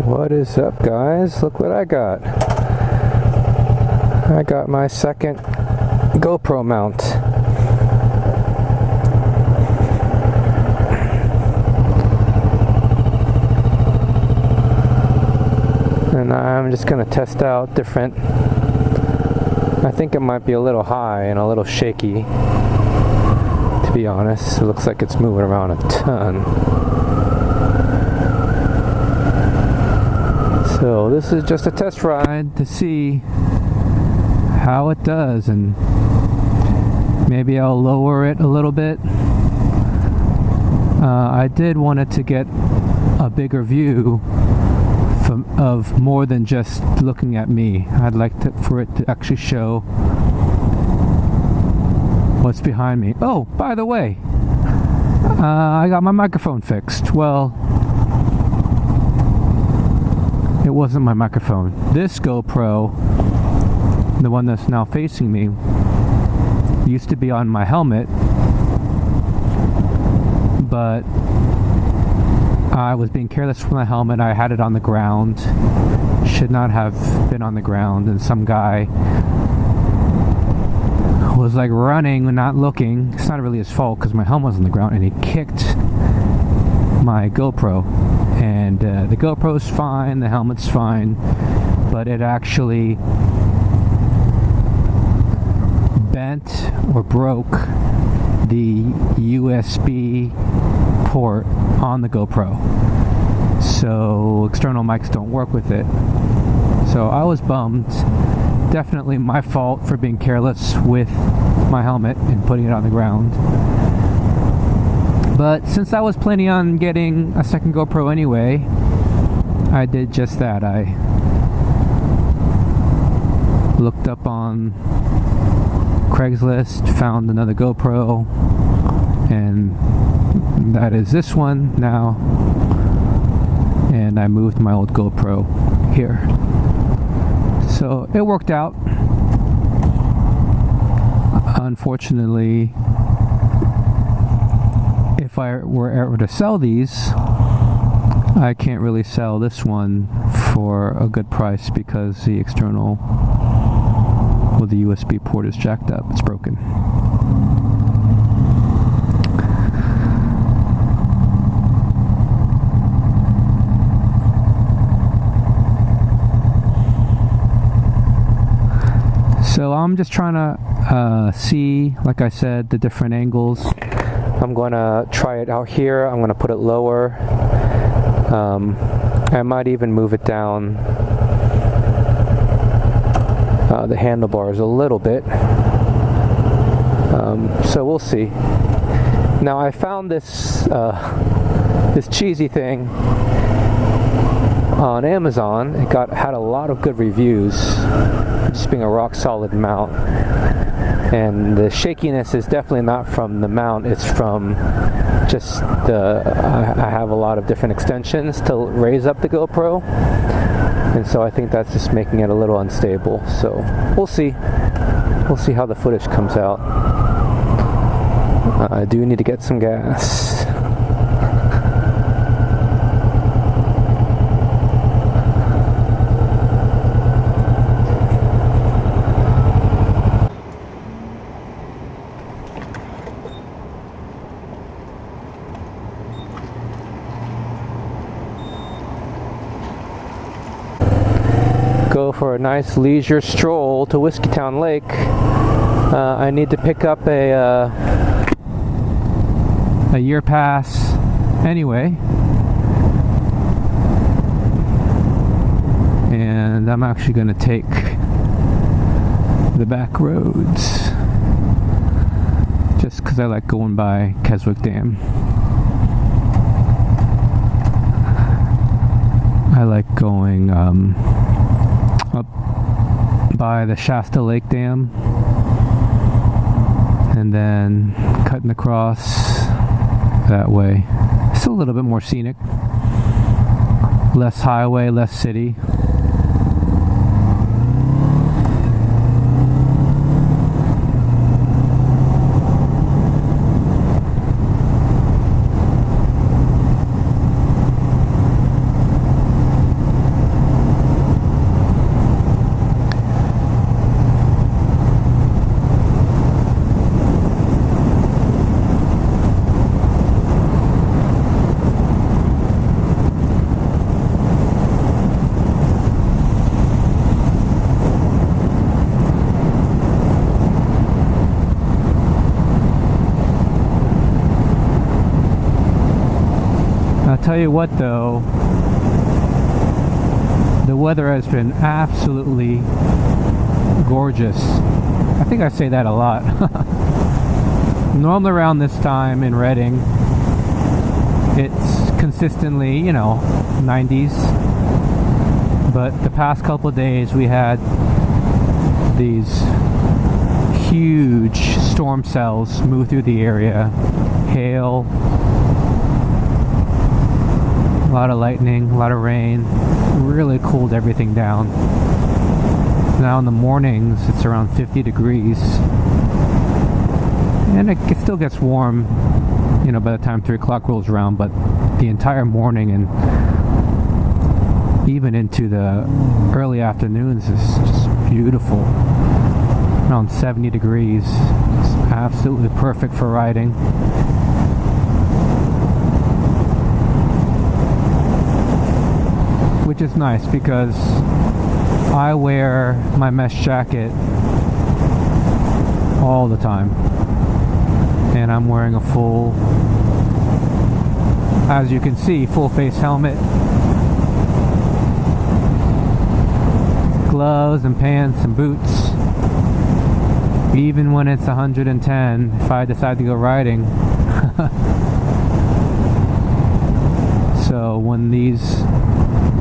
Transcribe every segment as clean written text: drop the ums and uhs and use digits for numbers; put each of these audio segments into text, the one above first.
What is up, guys? Look what I got. I got my second GoPro mount. And I'm just going to test out different. I think it might be a little high and a little shaky, to be honest. It looks like it's moving around a ton. So this is just a test ride to see how it does, and maybe I'll lower it a little bit. I did want it to get a bigger view of more than just looking at me. I'd like for it to actually show what's behind me. Oh, by the way, I got my microphone fixed. Well, it wasn't my microphone. This GoPro, the one that's now facing me, used to be on my helmet, but I was being careless with my helmet. I had it on the ground. Should not have been on the ground, and some guy was like running and not looking. It's not really his fault because my helmet was on the ground, and he kicked my GoPro. And the GoPro's fine, the helmet's fine, but it actually bent or broke the USB port on the GoPro. So external mics don't work with it. So I was bummed. Definitely my fault for being careless with my helmet and putting it on the ground. But since I was planning on getting a second GoPro anyway, I did just that. I looked up on Craigslist, found another GoPro, and that is this one now. And I moved my old GoPro here. So it worked out. Unfortunately, if I were ever to sell these, I can't really sell this one for a good price because the external, well, the USB port is jacked up. It's broken. So I'm just trying to see, like I said, the different angles. I'm going to try it out here. I'm going to put it lower. I might even move it down the handlebars a little bit. So we'll see. Now I found this this cheesy thing on Amazon. It had a lot of good reviews, just being a rock solid mount. And the shakiness is definitely not from the mount, it's from just I have a lot of different extensions to raise up the GoPro, and so I think that's just making it a little unstable. So we'll see how the footage comes out. I do need to get some gas. Go for a nice leisure stroll to Whiskeytown Lake. I need to pick up a year pass anyway, and I'm actually going to take the back roads just because I like going by Keswick Dam. I like going up by the Shasta Lake Dam, and then cutting across that way. Still a little bit more scenic, less highway, less city. I'll tell you what though, the weather has been absolutely gorgeous. I think I say that a lot. Normally around this time in Redding, it's consistently, 90s. But the past couple of days we had these huge storm cells move through the area. Hail, a lot of lightning, a lot of rain, really cooled everything down. Now in the mornings it's around 50 degrees, and it still gets warm, by the time 3 o'clock rolls around, but the entire morning and even into the early afternoons is just beautiful. Around 70 degrees, it's absolutely perfect for riding. Which is nice because I wear my mesh jacket all the time, and I'm wearing a full, as you can see, full face helmet, gloves and pants and boots. Even when it's 110, if I decide to go riding. So when these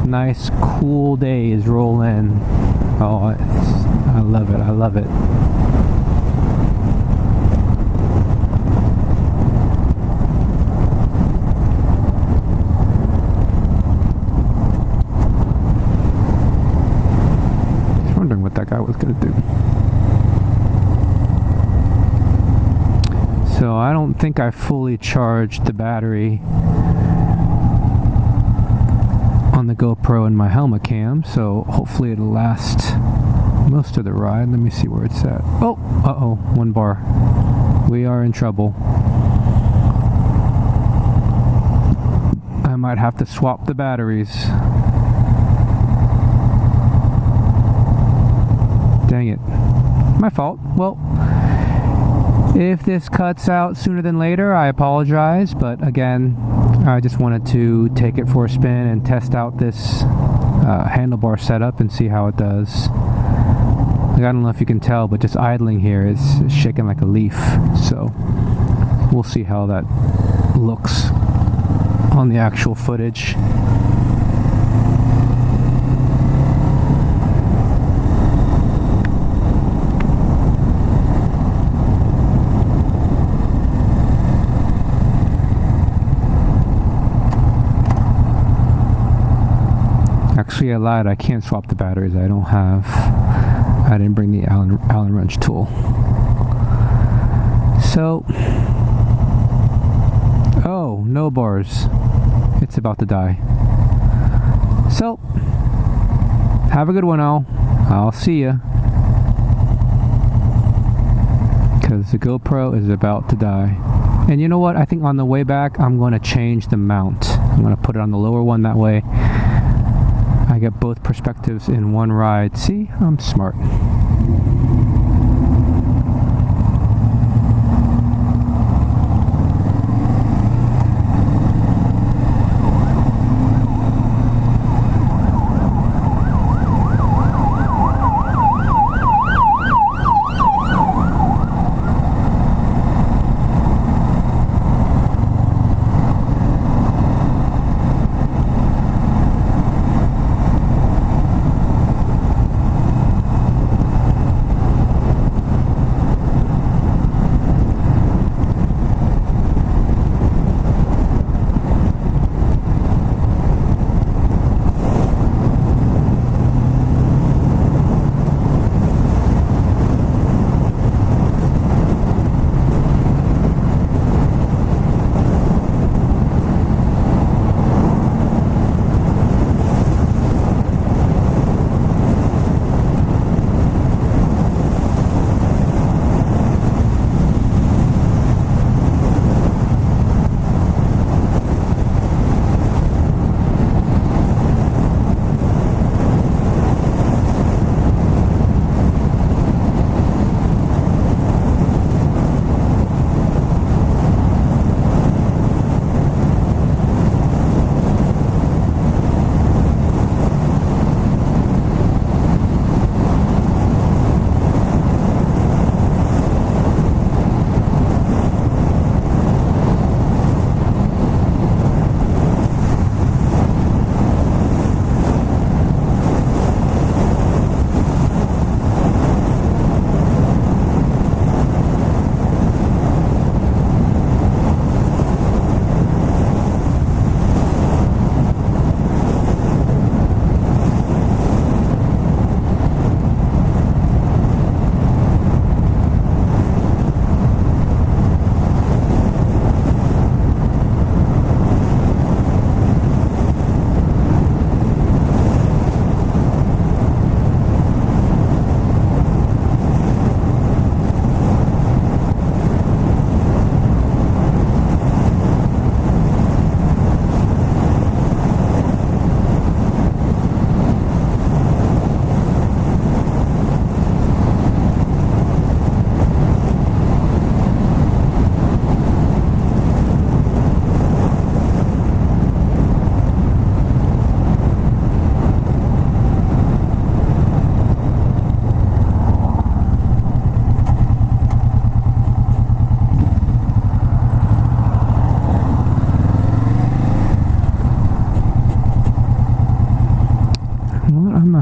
nice cool days roll in, I love it, I love it. Just wondering what that guy was gonna do. So I don't think I fully charged the battery on the GoPro and my helmet cam, so hopefully it'll last most of the ride. Let me see where it's at. Oh, uh-oh, 1 bar. We are in trouble. I might have to swap the batteries. Dang it. My fault. Well, if this cuts out sooner than later, I apologize, but again, I just wanted to take it for a spin and test out this handlebar setup and see how it does. Like, I don't know if you can tell, but just idling here is shaking like a leaf, so we'll see how that looks on the actual footage. Actually, I lied. I can't swap the batteries. I didn't bring the Allen wrench tool. So, oh, no bars. It's about to die. So, have a good one, all. I'll see ya. Because the GoPro is about to die. And you know what? I think on the way back, I'm going to change the mount. I'm going to put it on the lower one, that way I get both perspectives in one ride. See? I'm smart.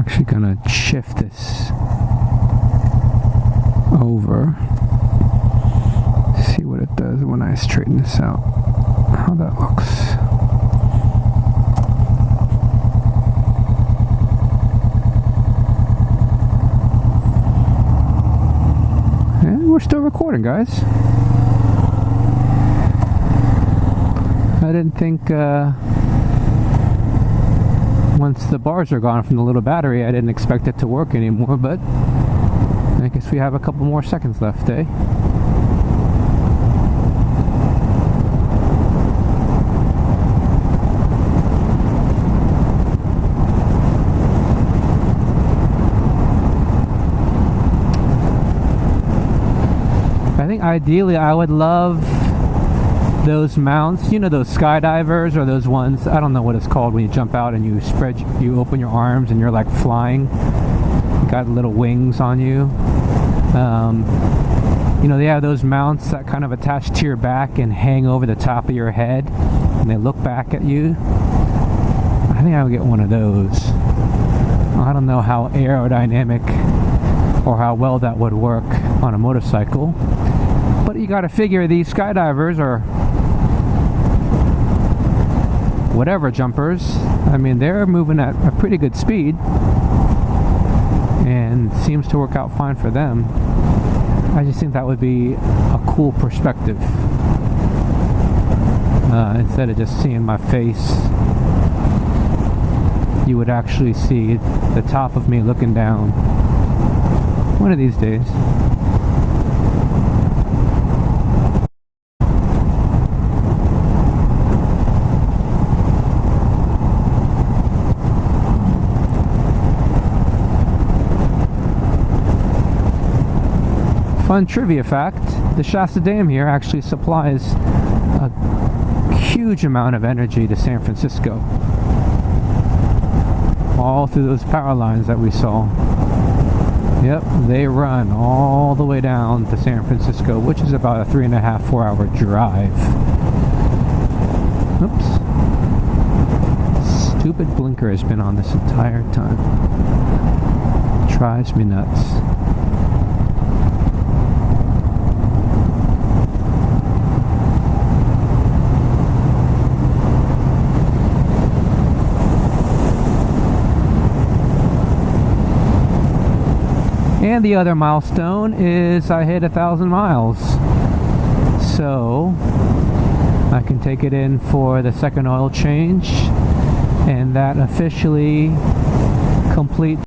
actually gonna shift this over. See what it does when I straighten this out. How that looks. And we're still recording, guys. I didn't think once the bars are gone from the little battery, I didn't expect it to work anymore, but I guess we have a couple more seconds left, eh? I think ideally I would love those mounts, you know, those skydivers, or those ones, I don't know what it's called, when you jump out and you open your arms and you're like flying. You got little wings on you. You know, they have those mounts that kind of attach to your back and hang over the top of your head, and they look back at you. I think I would get one of those. I don't know how aerodynamic or how well that would work on a motorcycle, but you gotta figure these skydivers or whatever jumpers, I mean, they're moving at a pretty good speed and seems to work out fine for them. I just think that would be a cool perspective, instead of just seeing my face. You would actually see the top of me looking down one of these days. Fun trivia fact, the Shasta Dam here actually supplies a huge amount of energy to San Francisco. All through those power lines that we saw. Yep, they run all the way down to San Francisco, which is about a 3.5–4 hour drive. Oops. Stupid blinker has been on this entire time. Drives me nuts. And the other milestone is I hit 1,000 miles. So I can take it in for the second oil change, and that officially completes